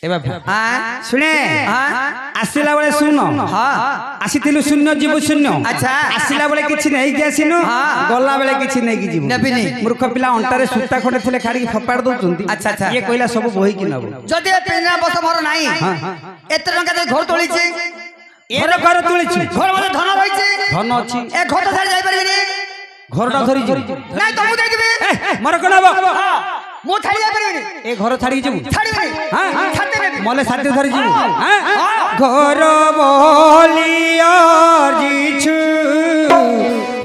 शुणे आसला बेले सुन आसी शून्य जीव शून्य आसला बेले किसी नहीं आसीनु गला बेले किसी नहीं जीव मूर्ख पिला अंटारे सूता खंडे थे खाड़ी फपाड़ दौरान अच्छा ये कहला सब बोही कि नब जदि 3 वर्ष मोर नाही एते टंका दे घर तोळीचे घर घर तोळीचे घर मते धन रहिचे धन अछि ए घर तो जाई परबे घरटा धरी नाही तो मु देखबे मोर कोन हबो मु छाड़ी जाई परबे ए घर छाड़ी जीव छाड़ीबे हां छाते ने मले साथी धरी जीव घर बोलिया जीछु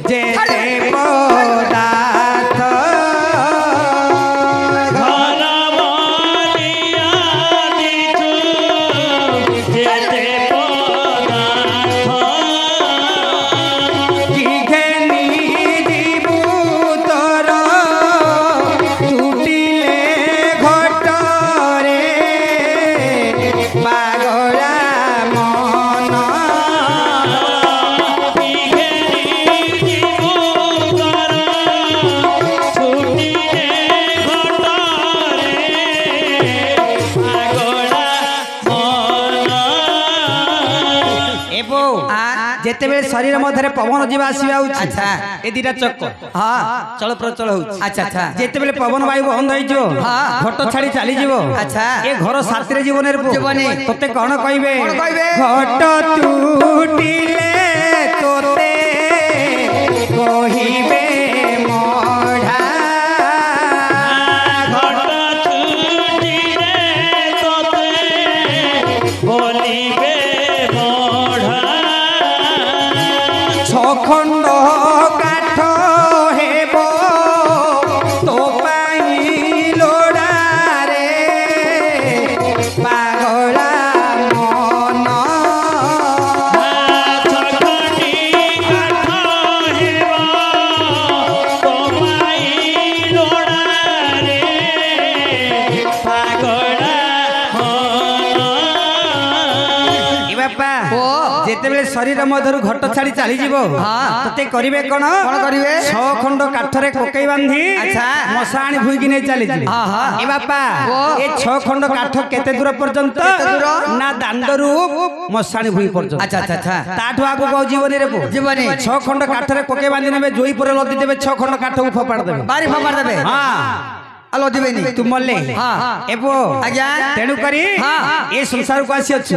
जे जेते बेले शरीर मध्य पवन जीवा आसीबा अच्छा ए दीटा चक्क हां चल प्रचल हो अच्छा अच्छा जेते बेले पवन वायु बंद होई जो घट छाड़ी चली जीवो अच्छा ए घर साथी जीवन रे जीवनी तते कोन कहबे घट टूटिले तोते कहिबे मोढा घट टूटिले तोते बोलिबे खंड काठ हेब तो पाई लोड़ा रे पागला मन तो पाई लोड़ा रे पागला बापा जेते बेले शरीर मधुर घट छाड़ी चली जीवो तते करिवे कोन करिवे 6 खंड काठरे कोकई बांधी मशाणी भुईगी नै चली जी ए बापा ए 6 खंड काठ केते दूर पर्यंत ना दांडरू मशाणी भुई पर्यंत अच्छा अच्छा अच्छा ताठु आगु को जीवनी रे जीवनी 6 खंड काठरे कोकई बांधी नेबे जोई परे लदी देबे 6 खंड काठ को फपाड़ देबे बारी फपाड़ देबे हां आलो दिबेनी तू मल्ले हां एबो आज्ञा तेनु करी ए संसार को आसी अछि।